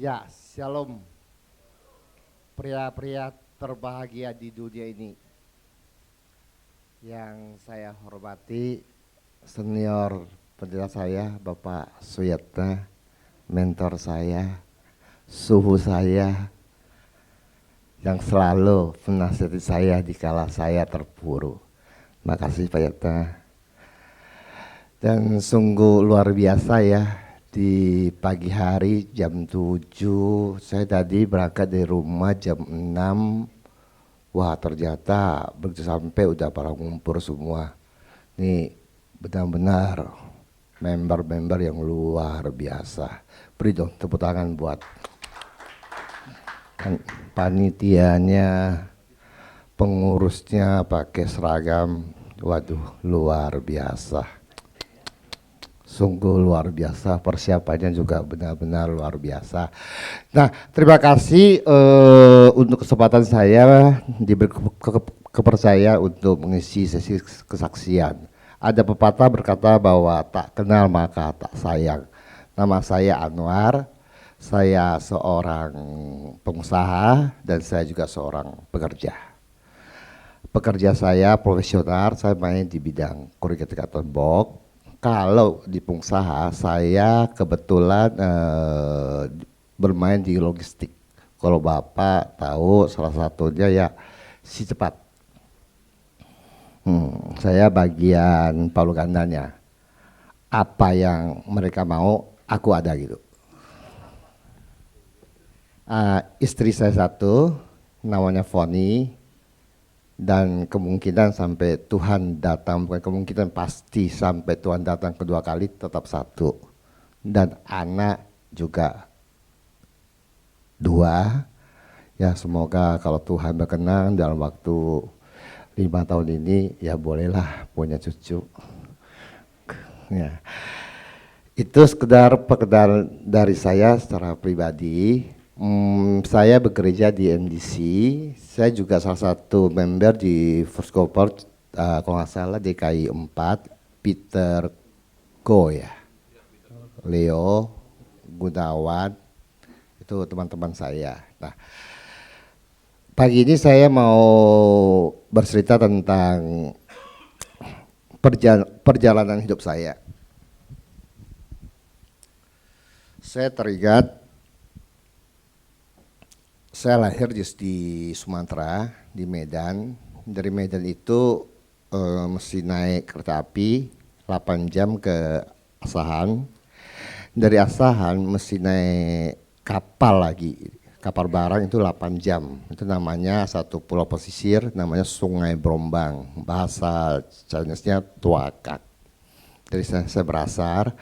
Ya, shalom pria-pria terbahagia di dunia ini. Yang saya hormati senior pendidik saya Bapak Suyatna, mentor saya, suhu saya yang selalu menasihati saya dikala saya terpuruk. Makasih Pak Yatna. Dan sungguh luar biasa ya, di pagi hari jam 7 saya tadi berangkat dari rumah jam 6. Wah ternyata begitu sampai udah pada ngumpul semua. Ini benar-benar member-member yang luar biasa. Beri dong tepuk tangan buat panitianya, pengurusnya pakai seragam. Waduh luar biasa. Sungguh luar biasa, persiapannya juga benar-benar luar biasa. Nah, terima kasih untuk kesempatan saya diberi kepercayaan untuk mengisi sesi kesaksian. Ada pepatah berkata bahwa tak kenal maka tak sayang. Nama saya Anwar, saya seorang pengusaha dan saya juga seorang pekerja. Pekerja saya profesional, saya main di bidang corrugated cardboard box. Kalau di pengusaha saya kebetulan bermain di logistik. Kalau Bapak tahu salah satunya ya si cepat. Saya bagian palu gandanya. Apa yang mereka mau, aku ada gitu. Istri saya satu, namanya Foni. Dan kemungkinan sampai Tuhan datang, bukan kemungkinan pasti sampai Tuhan datang kedua kali tetap satu. Dan anak juga 2. Ya semoga kalau Tuhan berkenan dalam waktu 5 tahun ini ya bolehlah punya cucu. Ya. Itu sekedar perkenalan dari saya secara pribadi. Saya bekerja di MDC, saya juga salah satu member di First Cohort, kalau nggak salah DKI 4, Peter Go ya, Leo, Gunawan, itu teman-teman saya. Nah, pagi ini saya mau bercerita tentang perjalanan hidup saya. Saya teringat saya lahir di Sumatera, di Medan. Dari Medan itu mesti naik kereta api 8 jam ke Asahan. Dari Asahan mesti naik kapal lagi, kapal barang itu 8 jam. Itu namanya satu pulau pesisir, namanya Sungai Brombang. Bahasa Chinese-nya Tuakak. Dari sana saya berasal.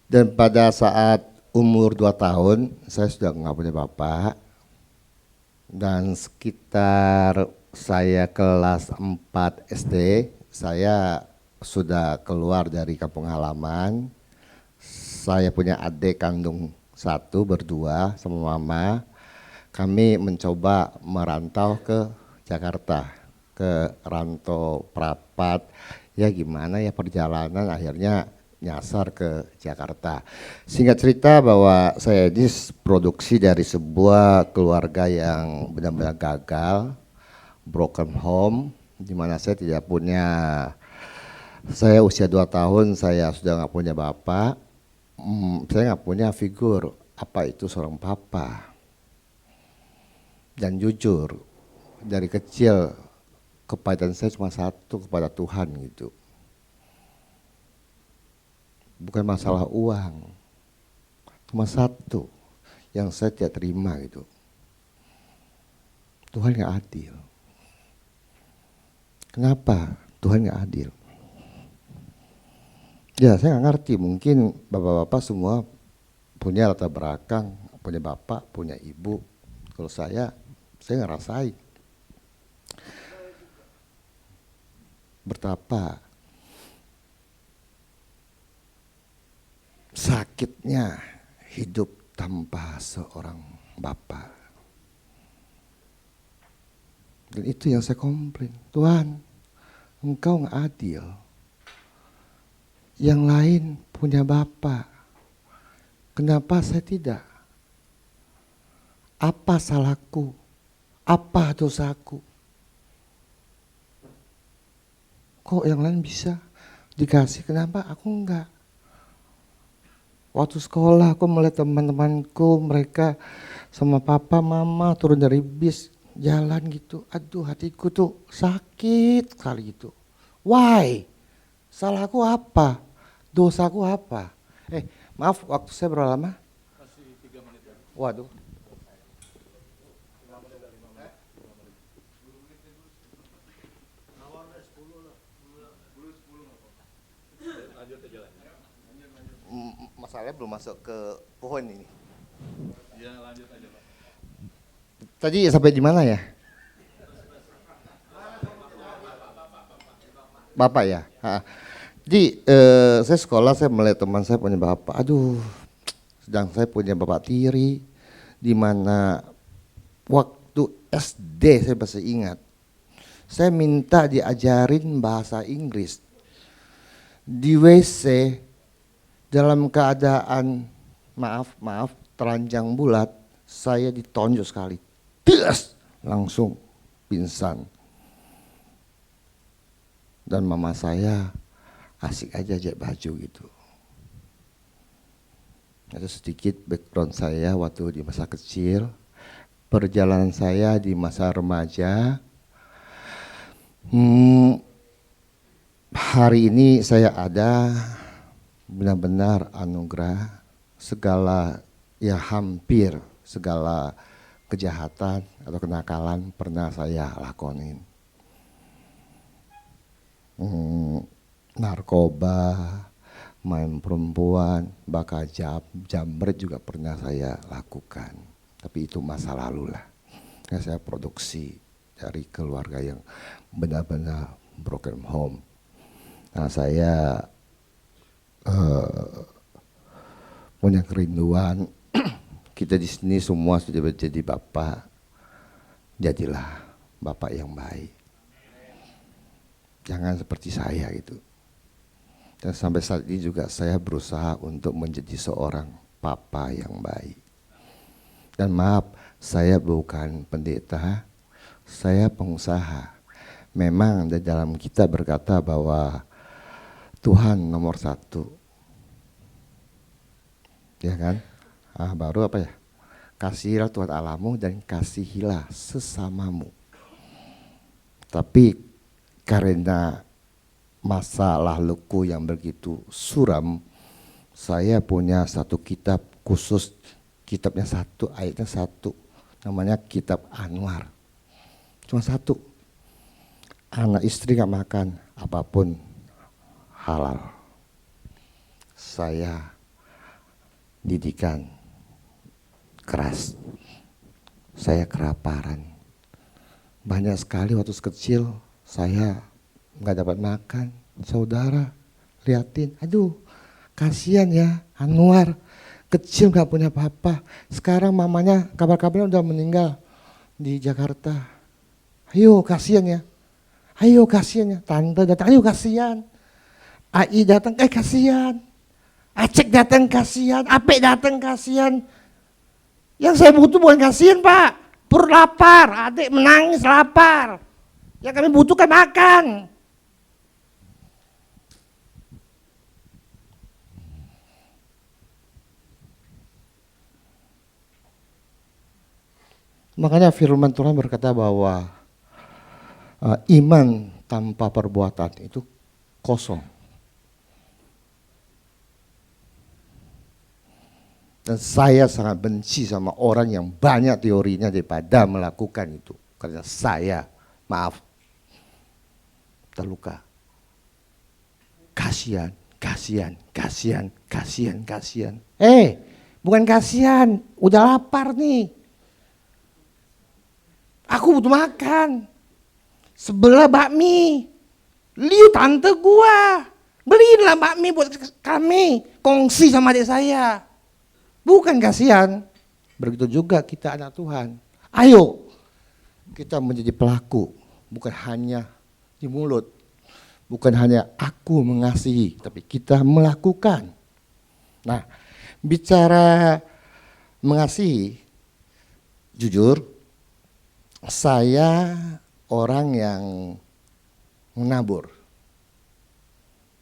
Dan pada saat umur 2 tahun, saya sudah nggak punya bapak. Dan sekitar saya kelas 4 SD, saya sudah keluar dari kampung halaman. Saya punya adik kandung 1 berdua sama mama. Kami mencoba merantau ke Jakarta, ke Rantau Prapat. Ya gimana ya perjalanan, akhirnya nyasar ke Jakarta. Singkat cerita bahwa saya ini produksi dari sebuah keluarga yang benar-benar gagal, broken home, di mana saya tidak punya, saya usia 2 tahun saya sudah nggak punya bapak, saya nggak punya figur apa itu seorang papa. Dan jujur dari kecil kepahitan saya cuma satu, kepada Tuhan gitu. Bukan masalah uang, cuma satu yang saya tidak terima gitu. Tuhan nggak adil. Kenapa Tuhan nggak adil? Ya saya nggak ngerti, mungkin bapak-bapak semua punya latar belakang, punya bapak, punya ibu. Kalau saya ngerasain betapa sakitnya hidup tanpa seorang bapak. Dan itu yang saya komplain, Tuhan, Engkau nggak adil. Yang lain punya bapak, kenapa saya tidak? Apa salahku? Apa dosaku? Kok yang lain bisa dikasih, kenapa aku enggak? Waktu sekolah aku melihat teman-temanku, mereka sama papa mama turun dari bis jalan gitu, aduh hatiku tuh sakit sekali gitu. Why? Salahku apa? Dosaku apa? Maaf, waktu saya berapa lama? Masih 3 menit. Waduh. Masalahnya belum masuk ke pohon ini. Ya, lanjut aja, Pak. Tadi sampai di mana ya? Bapak ya. Jadi saya sekolah, saya melihat teman saya punya bapak. Aduh, sedang saya punya bapak tiri, di mana waktu SD saya masih ingat. Saya minta diajarin bahasa Inggris di WC dalam keadaan maaf telanjang bulat, saya ditonjok sekali, langsung pingsan. Dan mama saya asik aja jahit baju gitu. Itu sedikit background saya waktu di masa kecil, perjalanan saya di masa remaja. Hari ini saya ada benar-benar anugerah, segala ya hampir segala kejahatan atau kenakalan pernah saya lakonin. Narkoba, main perempuan, bakal jambret juga pernah saya lakukan. Tapi itu masa lalu lah. Saya produksi dari keluarga yang benar-benar broken home. Nah, saya punya kerinduan. Kita di sini semua sudah menjadi bapak. Jadilah bapak yang baik. Jangan seperti saya gitu. Dan sampai saat ini juga saya berusaha untuk menjadi seorang papa yang baik. Dan maaf, saya bukan pendeta, saya pengusaha. Memang di dalam kita berkata bahwa Tuhan nomor 1. Ya kan? Baru apa ya? Kasihilah Tuhan Allahmu dan kasihilah sesamamu. Tapi karena masa laluku yang begitu suram, saya punya satu kitab khusus, kitabnya satu, ayatnya satu, namanya Kitab Anwar. Cuma satu. Anak istri gak makan, apapun halal. Saya didikan keras, saya kelaparan. Banyak sekali waktu kecil saya nggak dapat makan. Saudara liatin, aduh kasihan ya Anwar, kecil nggak punya apa-apa. Sekarang mamanya kabar-kabarnya udah meninggal di Jakarta. Ayo kasihan ya, ayo kasihan ya. Tante datang, ayo kasihan. Ai datang, kasihan. Acek datang kasihan, Apek datang kasihan. Yang saya butuh bukan kasihan Pak, pur lapar, adik menangis lapar. Yang kami butuhkan makan. Makanya firman Tuhan berkata bahwa iman tanpa perbuatan itu kosong. Dan saya sangat benci sama orang yang banyak teorinya daripada melakukan itu. Karena saya, maaf, terluka. Kasihan, kasihan, kasihan, kasihan, kasihan. Bukan kasihan, udah lapar nih. Aku butuh makan. Sebelah bakmi. Liu tante gua. Beliinlah bakmi buat kami. Kongsi sama adik saya. Bukan kasihan. Begitu juga kita anak Tuhan. Ayo kita menjadi pelaku. Bukan hanya di mulut. Bukan hanya aku mengasihi. Tapi kita melakukan. Nah, bicara mengasihi. Jujur, saya orang yang menabur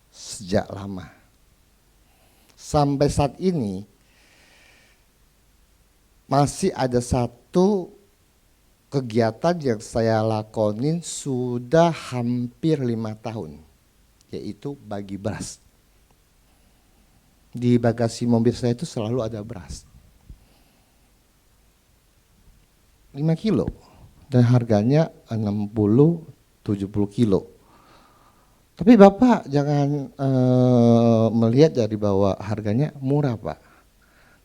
sejak lama. Sampai saat ini masih ada satu kegiatan yang saya lakonin sudah hampir 5 tahun, yaitu bagi beras. Di bagasi mobil saya itu selalu ada beras. 5 kilo dan harganya 60-70 kilo. Tapi Bapak jangan melihat dari bahwa harganya murah, Pak.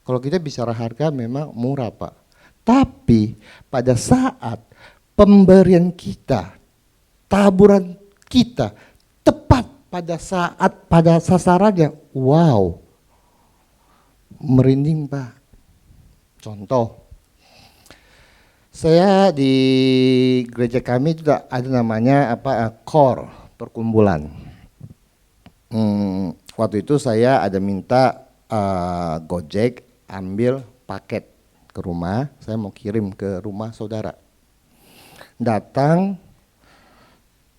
Kalau kita bicara harga memang murah, Pak. Tapi pada saat pemberian kita, taburan kita tepat pada sasarannya, wow, merinding, Pak. Contoh, saya di gereja kami itu ada namanya KOR, perkumpulan. Waktu itu saya ada minta Gojek ambil paket ke rumah, saya mau kirim ke rumah saudara. Datang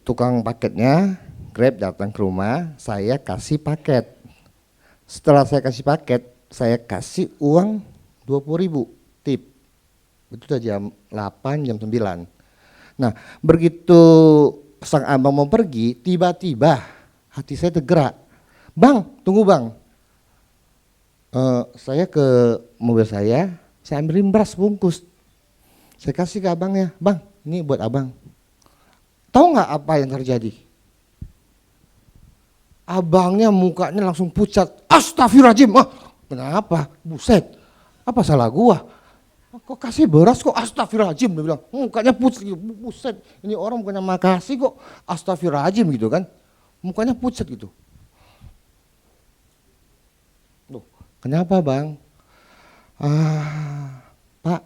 tukang paketnya, Grab datang ke rumah, saya kasih paket. Setelah saya kasih paket, saya kasih uang 20.000 tip. Itu udah jam 8, jam 9. Nah, begitu sang abang mau pergi, tiba-tiba hati saya tergerak. Bang, tunggu bang. Saya ke mobil saya ambilin beras bungkus. Saya kasih ke abangnya, bang, ini buat abang. Tahu nggak apa yang terjadi? Abangnya mukanya langsung pucat. Astagfirullahaladzim, kenapa? Buset, apa salah gua? Kok kasih beras kok astagfirullahaladzim, dia bilang. Mukanya pucat gitu, buset. Ini orang bukannya makasih kok astagfirullahaladzim gitu kan. Mukanya pucat gitu. Loh, kenapa bang? Pak,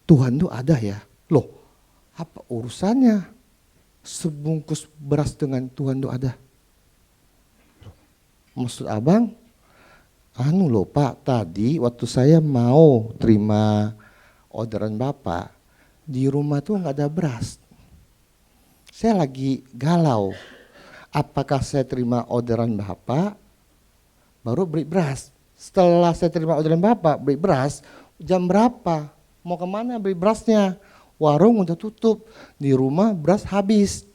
Tuhan tuh ada ya. Loh, apa urusannya sebungkus beras dengan Tuhan tuh ada? Loh, maksud abang? Loh Pak, tadi waktu saya mau terima orderan Bapak, di rumah tuh nggak ada beras. Saya lagi galau, apakah saya terima orderan Bapak, baru beli beras. Setelah saya terima orderan Bapak, beli beras, jam berapa? Mau kemana beli berasnya? Warung udah tutup, di rumah beras habis.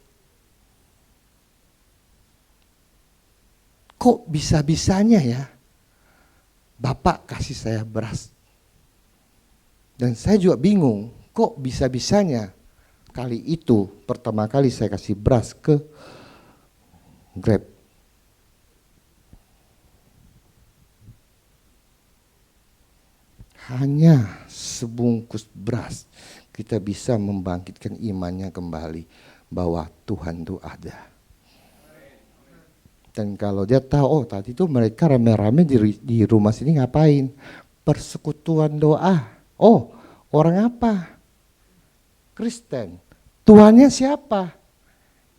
Kok bisa-bisanya ya Bapak kasih saya beras? Dan saya juga bingung, kok bisa-bisanya kali itu pertama kali saya kasih beras ke Grab. Hanya sebungkus beras kita bisa membangkitkan imannya kembali bahwa Tuhan itu ada. Dan kalau dia tahu, oh tadi itu mereka rame-rame di rumah sini ngapain? Persekutuan doa. Oh, orang apa? Kristen. Tuhannya siapa?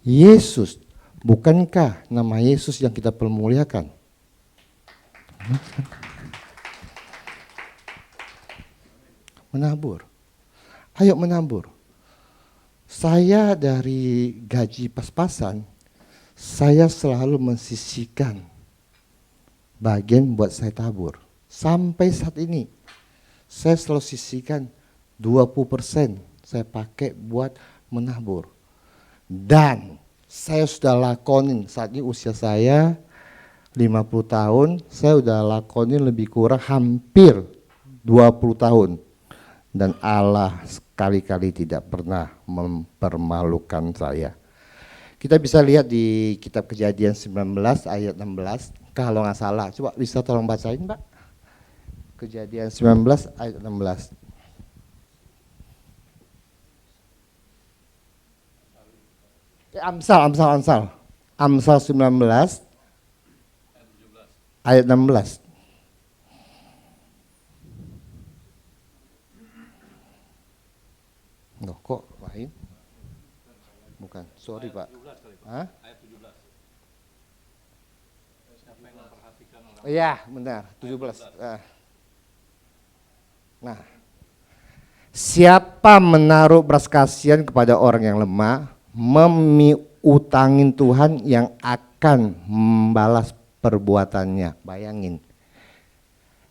Yesus. Bukankah nama Yesus yang kita permuliakan? Menabur. Ayo menabur. Saya dari gaji pas-pasan, saya selalu mensisihkan bagian buat saya tabur. Sampai saat ini, saya selalu sisihkan 20% saya pakai buat menabur. Dan saya sudah lakonin, saat ini usia saya 50 tahun, saya sudah lakonin lebih kurang hampir 20 tahun. Dan Allah sekali-kali tidak pernah mempermalukan saya. Kita bisa lihat di kitab Kejadian 19 ayat 16, kalau nggak salah. Coba bisa tolong bacain Pak. Kejadian 19 ayat 16. Amsal 19 ayat 16. Loh, kok lain? Bukan, sorry Pak. Hah? Iya, benar, 17. Nah, Siapa menaruh belas kasihan kepada orang yang lemah, memiutangin Tuhan yang akan membalas perbuatannya. Bayangin.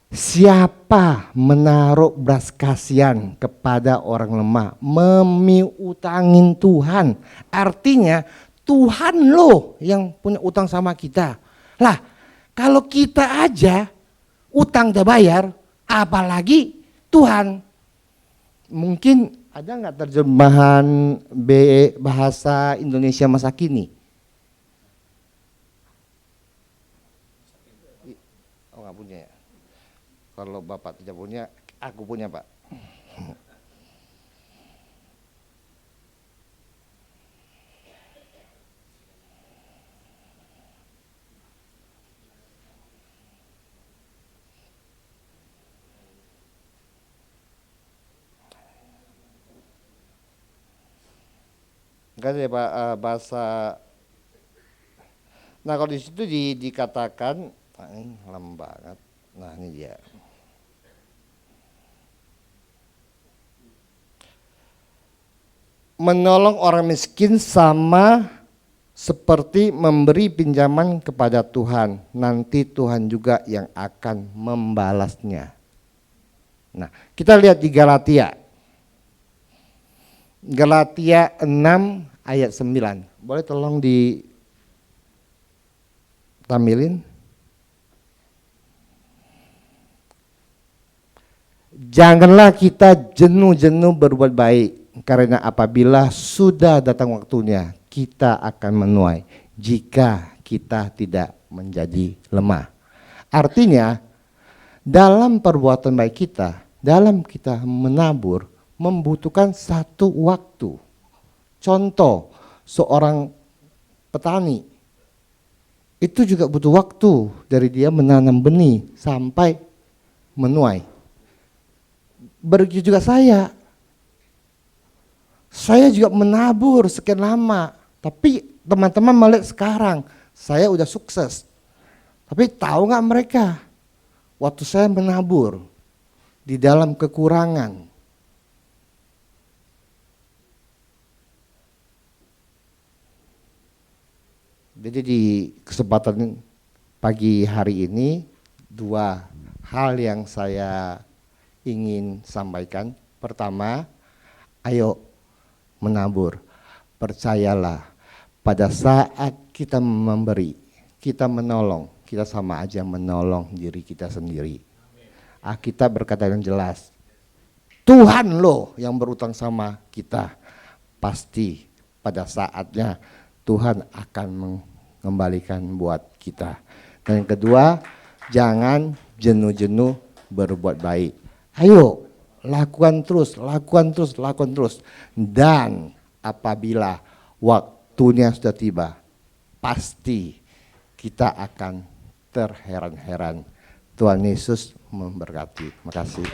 Siapa menaruh belas kasihan kepada orang lemah, memiutangin Tuhan. Artinya Tuhan loh yang punya utang sama kita. Lah, kalau kita aja utang udah bayar, apalagi Tuhan. Mungkin ada nggak terjemahan bahasa Indonesia masa kini? Oh, nggak punya ya? Kalau Bapak tidak punya, aku punya, Pak. Enggak ada ya, Pak, bahasa. Nah, kalau di situ dikatakan, nah, ini lama banget. Nah, ini dia. Menolong orang miskin sama seperti memberi pinjaman kepada Tuhan. Nanti Tuhan juga yang akan membalasnya. Nah, kita lihat di Galatia. Galatia 6 ayat 9. Boleh tolong ditampilin? Janganlah kita jenuh-jenuh berbuat baik, karena apabila sudah datang waktunya, kita akan menuai jika kita tidak menjadi lemah. Artinya, dalam perbuatan baik kita, dalam kita menabur, membutuhkan satu waktu. Contoh, seorang petani itu juga butuh waktu dari dia menanam benih sampai menuai. Begitu juga saya juga menabur sekian lama, tapi teman-teman melihat sekarang saya udah sukses. Tapi tahu nggak mereka, waktu saya menabur di dalam kekurangan, jadi di kesempatan pagi hari ini, dua hal yang saya ingin sampaikan. Pertama, ayo menabur. Percayalah, pada saat kita memberi, kita menolong, kita sama aja menolong diri kita sendiri. Alkitab berkata yang jelas, Tuhan loh yang berutang sama kita. Pasti pada saatnya Tuhan akan mengembalikan buat kita. Dan yang kedua, jangan jenuh-jenuh berbuat baik. Ayo, lakukan terus. Dan apabila waktunya sudah tiba, pasti kita akan terheran-heran. Tuhan Yesus memberkati. Terima kasih.